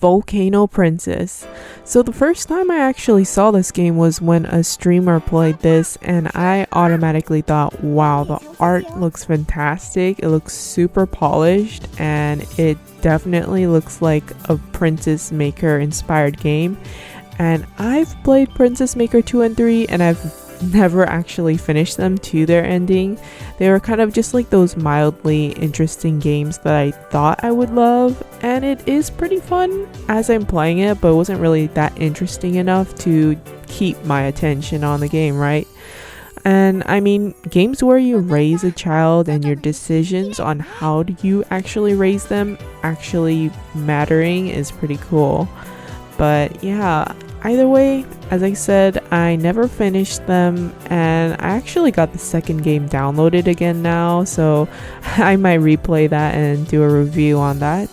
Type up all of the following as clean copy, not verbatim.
Volcano Princess. So the first time I actually saw this game was when a streamer played this, and I automatically thought, wow, the art looks fantastic. It looks super polished, and it definitely looks like a Princess Maker inspired game. And I've played Princess Maker 2 and 3, and I've never actually finished them to their ending. They were kind of just like those mildly interesting games that I thought I would love, and it is pretty fun as I'm playing it, but it wasn't really that interesting enough to keep my attention on the game, right? And I mean, games where you raise a child and your decisions on how do you actually raise them actually mattering is pretty cool. But yeah, either way, as I said, I never finished them, and I actually got the second game downloaded again now, so I might replay that and do a review on that.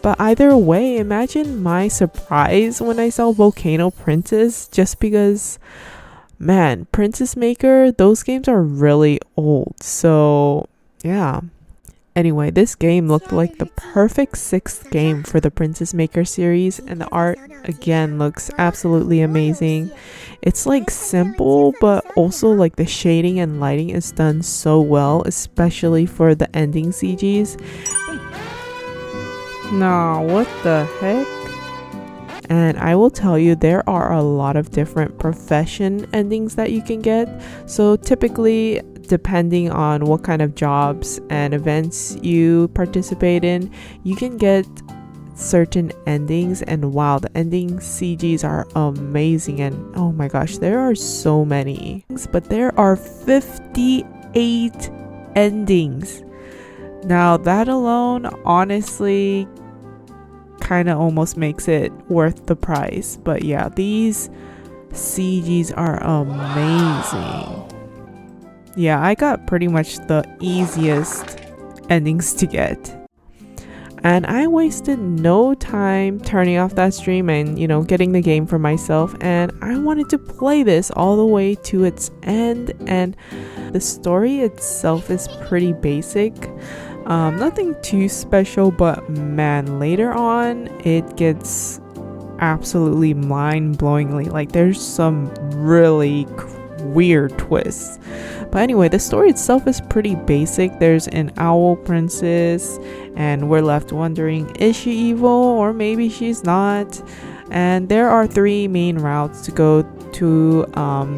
But either way, imagine my surprise when I saw Volcano Princess, just because, man, Princess Maker, those games are really old, so yeah. Anyway, this game looked like the perfect 6th game for the Princess Maker series, and the art again looks absolutely amazing. It's like simple, but also like the shading and lighting is done so well, especially for the ending CGs. Nah, what the heck? And I will tell you, there are a lot of different profession endings that you can get. So typically, depending on what kind of jobs and events you participate in, you can get certain endings, and wow, the ending CGs are amazing. And oh my gosh, there are so many, but there are 58 endings. Now that alone honestly kind of almost makes it worth the price. But yeah, these CGs are amazing. Yeah, I got pretty much the easiest endings to get. And I wasted no time turning off that stream and, getting the game for myself. And I wanted to play this all the way to its end. And the story itself is pretty basic. Nothing too special, but man, later on, it gets absolutely mind-blowingly. Like, there's some really weird twists. But anyway, the story itself is pretty basic. There's an owl princess, and we're left wondering, is she evil or maybe she's not? And there are 3 main routes to go to.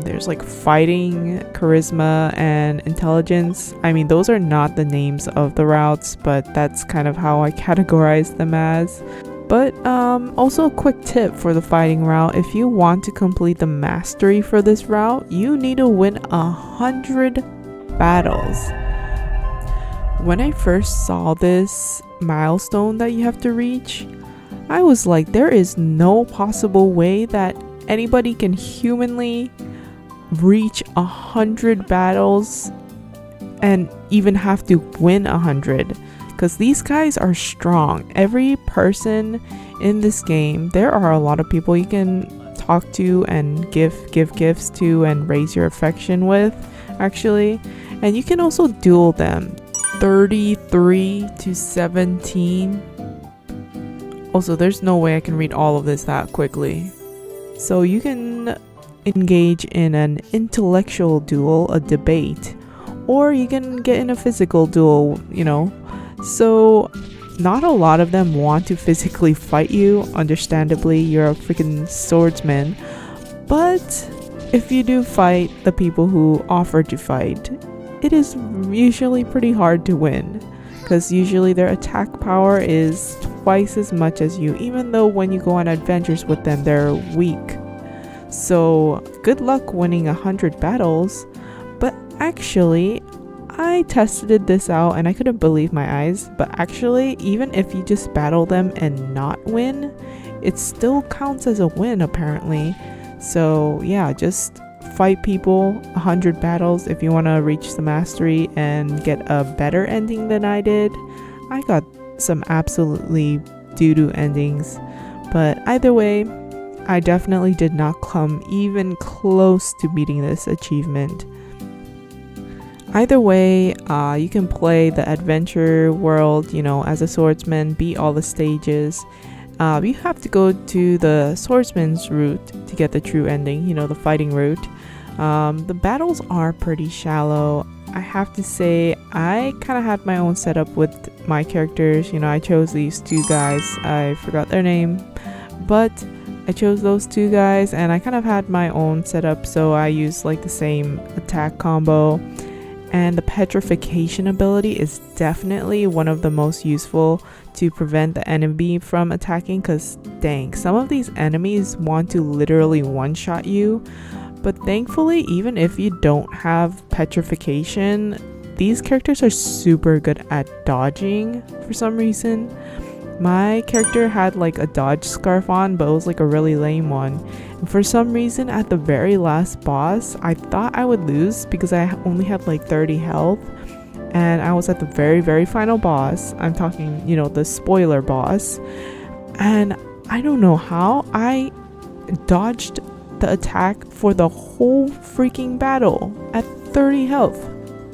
There's like fighting, charisma, and intelligence. I mean, those are not the names of the routes, but that's kind of how I categorize them as. But also a quick tip for the fighting route: if you want to complete the mastery for this route, you need to win 100 battles. When I first saw this milestone that you have to reach, I was like, there is no possible way that anybody can humanly reach 100 battles and even have to win 100. Because these guys are strong. Every person in this game, there are a lot of people you can talk to and give gifts to and raise your affection with, actually. And you can also duel them. 33 to 17. Also, there's no way I can read all of this that quickly. So you can engage in an intellectual duel, a debate, or you can get in a physical duel, So not a lot of them want to physically fight you. Understandably, you're a freaking swordsman. But if you do fight the people who offer to fight, it is usually pretty hard to win, because usually their attack power is twice as much as you, even though when you go on adventures with them, they're weak. So good luck winning 100 battles. But actually, I tested this out and I couldn't believe my eyes, but actually, even if you just battle them and not win, it still counts as a win apparently. So yeah, just fight people 100 battles if you want to reach the mastery and get a better ending than I did. I got some absolutely doo-doo endings, but either way, I definitely did not come even close to beating this achievement. Either way, you can play the adventure world, as a swordsman, beat all the stages, You have to go to the swordsman's route to get the true ending, you know, the fighting route. The battles are pretty shallow. I have to say, I kind of had my own setup with my characters. You know, I chose these two guys. I forgot their name, but I chose those two guys and I kind of had my own setup. So I used like the same attack combo. And the petrification ability is definitely one of the most useful to prevent the enemy from attacking, because dang, some of these enemies want to literally one-shot you. But thankfully, even if you don't have petrification, these characters are super good at dodging for some reason. My character had like a dodge scarf on, but it was like a really lame one. And for some reason, at the very last boss, I thought I would lose because I only had like 30 health. And I was at the very final boss. I'm talking, you know, the spoiler boss. And I don't know how I dodged the attack for the whole freaking battle at 30 health.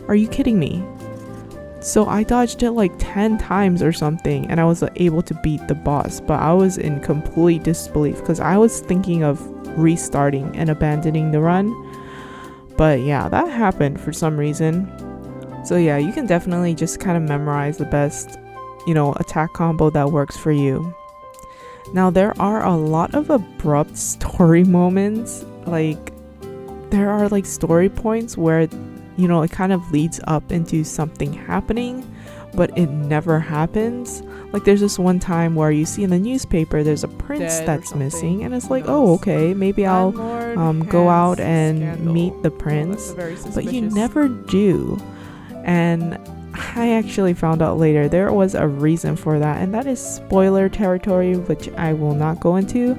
Are you kidding me? So I dodged it like 10 times or something and I was able to beat the boss, but I was in complete disbelief because I was thinking of restarting and abandoning the run. But yeah, that happened for some reason. So yeah, you can definitely just kind of memorize the best, you know, attack combo that works for you. Now there are a lot of abrupt story moments. Like there are like story points where, you know, it kind of leads up into something happening, but it never happens. Like there's this one time where you see in the newspaper there's a prince that's missing, and it's like, oh, okay, maybe I'll go out and meet the prince, but you never do. And I actually found out later there was a reason for that, and that is spoiler territory, which I will not go into.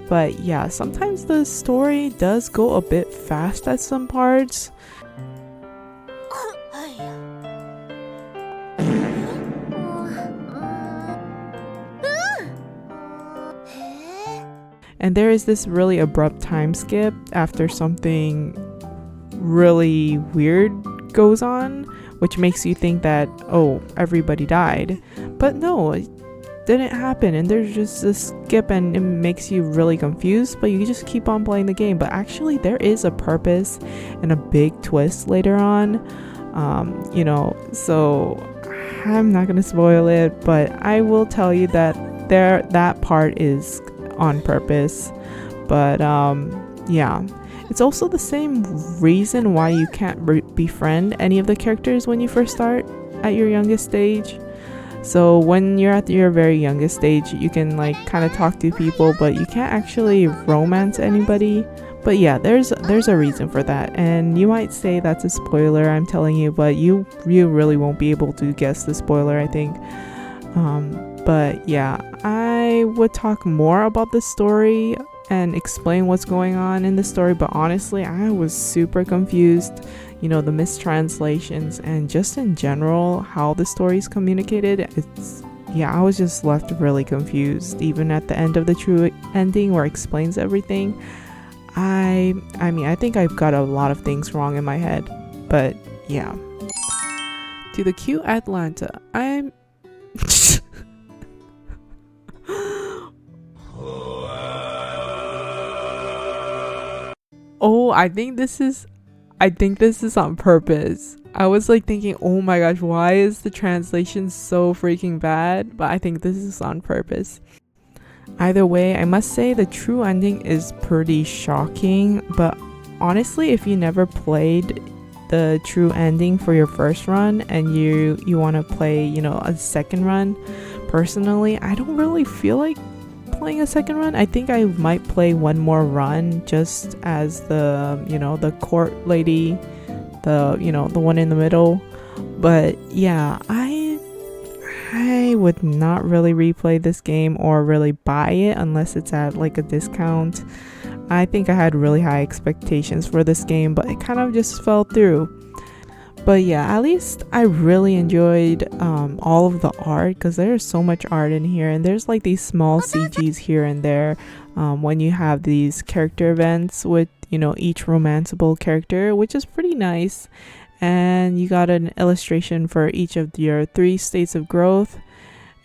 But yeah, sometimes the story does go a bit fast at some parts. And there is this really abrupt time skip after something really weird goes on, which makes you think that, oh, everybody died. But no, it didn't happen, and there's just a skip and it makes you really confused, but you just keep on playing the game. But actually there is a purpose and a big twist later on, you know, so I'm not gonna spoil it, but I will tell you that that part is on purpose. But yeah, it's also the same reason why you can't befriend any of the characters when you first start at your youngest stage. So when you're at your very youngest stage, you can like kind of talk to people, but you can't actually romance anybody. But yeah, there's a reason for that, and you might say that's a spoiler, I'm telling you, but you really won't be able to guess the spoiler, I think. But yeah, I would talk more about the story and explain what's going on in the story, but honestly I was super confused, you know, the mistranslations and just in general how the story is communicated. I was just left really confused, even at the end of the true ending where it explains everything. I mean, I think I've got a lot of things wrong in my head, but yeah. To the cute Atlanta, I'm oh, I think this is on purpose. I was like thinking, oh my gosh, why is the translation so freaking bad? But I think this is on purpose. Either way, I must say the true ending is pretty shocking, but honestly, if you never played the true ending for your first run and you want to play, you know, a second run, personally, I don't really feel like playing a second run. I think I might play one more run just as the, you know, the court lady, the, you know, the one in the middle. But yeah, I would not really replay this game or really buy it unless it's at like a discount. I think I had really high expectations for this game, but it kind of just fell through. But yeah, at least I really enjoyed all of the art, because there's so much art in here, and there's like these small CGs here and there when you have these character events with, you know, each romanceable character, which is pretty nice. And you got an illustration for each of your 3 states of growth.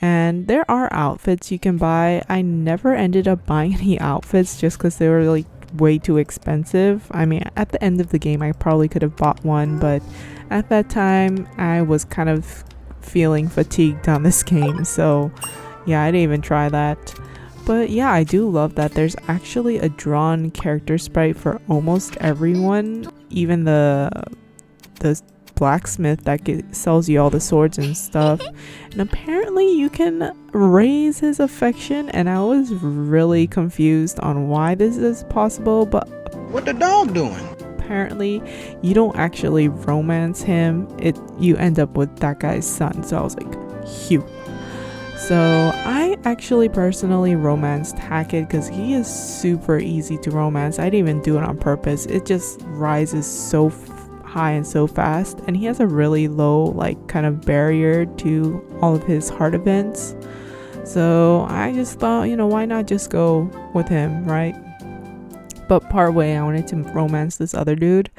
And there are outfits you can buy. I never ended up buying any outfits just because they were like way too expensive. I mean, at the end of the game, I probably could have bought one, but at that time, I was kind of feeling fatigued on this game. So yeah, I didn't even try that. But yeah, I do love that there's actually a drawn character sprite for almost everyone, even the blacksmith that sells you all the swords and stuff. And apparently you can raise his affection, and I was really confused on why this is possible, but what the dog doing? Apparently you don't actually romance him, you end up with that guy's son. So I was like, phew. So I actually personally romanced Hackett because he is super easy to romance. I didn't even do it on purpose. It just rises so high and so fast, and he has a really low like kind of barrier to all of his heart events. So I just thought, why not just go with him, right? But partway I wanted to romance this other dude.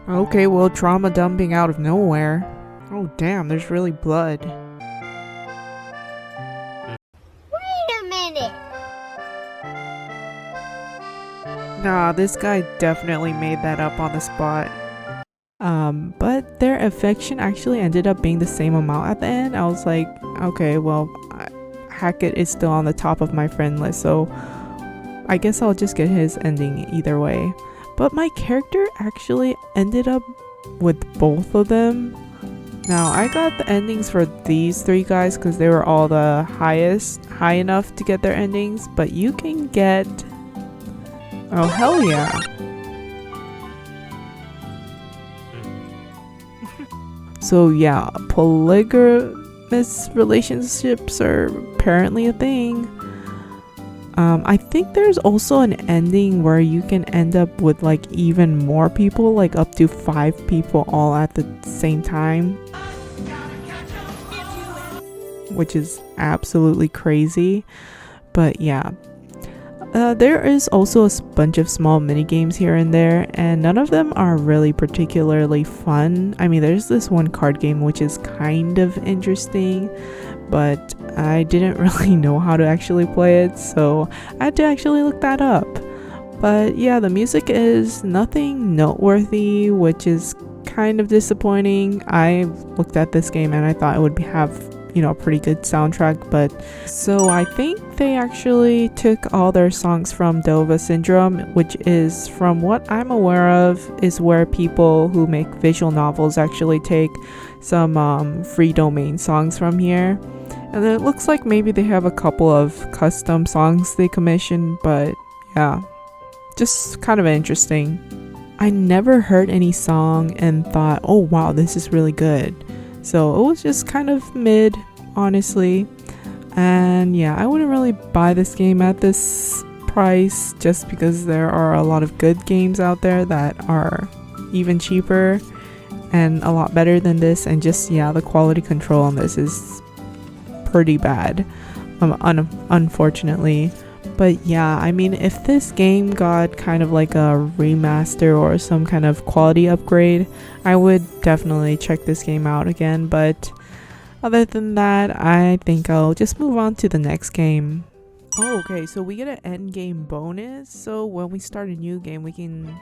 Okay, well, trauma dumping out of nowhere. Oh damn, there's really blood. Wait a minute. Nah, this guy definitely made that up on the spot. But their affection actually ended up being the same amount at the end. I was like, okay, well, Hackett is still on the top of my friend list, so I guess I'll just get his ending either way. But my character actually ended up with both of them. Now, I got the endings for these three guys because they were all the high enough to get their endings, but you can get... Oh, hell yeah. So yeah, polygamous relationships are apparently a thing. I think there's also an ending where you can end up with like even more people, like up to 5 people all at the same time, which is absolutely crazy. But yeah, there is also a bunch of small mini games here and there, and none of them are really particularly fun. I mean, there's this one card game which is kind of interesting, but I didn't really know how to actually play it, so I had to actually look that up. But yeah, the music is nothing noteworthy, which is kind of disappointing. I looked at this game and I thought it would have a pretty good soundtrack, but so I think they actually took all their songs from Dova Syndrome, which is, from what I'm aware of, is where people who make visual novels actually take some free domain songs from here. And then it looks like maybe they have a couple of custom songs they commissioned, but yeah, just kind of interesting. I never heard any song and thought, oh wow, this is really good. So it was just kind of mid, honestly. And yeah, I wouldn't really buy this game at this price just because there are a lot of good games out there that are even cheaper and a lot better than this. And just, yeah, the quality control on this is pretty bad, unfortunately. But yeah, I mean, if this game got kind of like a remaster or some kind of quality upgrade, I would definitely check this game out again. But other than that, I think I'll just move on to the next game. Oh, okay, so we get an end game bonus. So when we start a new game, we can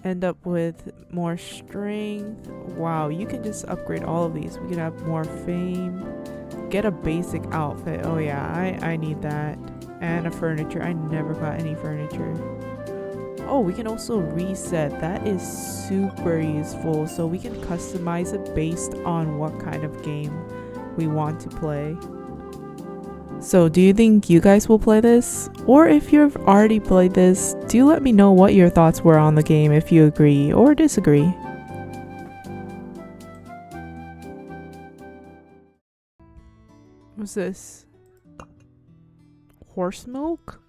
end up with more strength. Wow, you can just upgrade all of these. We can have more fame, get a basic outfit. Oh yeah, I need that. And a furniture. I never got any furniture. Oh, we can also reset. That is super useful. So we can customize it based on what kind of game we want to play. So do you think you guys will play this? Or if you've already played this, do let me know what your thoughts were on the game, if you agree or disagree. What's this? Horse milk?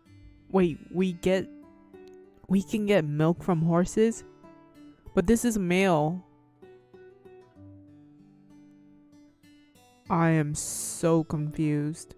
Wait, we can get milk from horses? But this is male. I am so confused.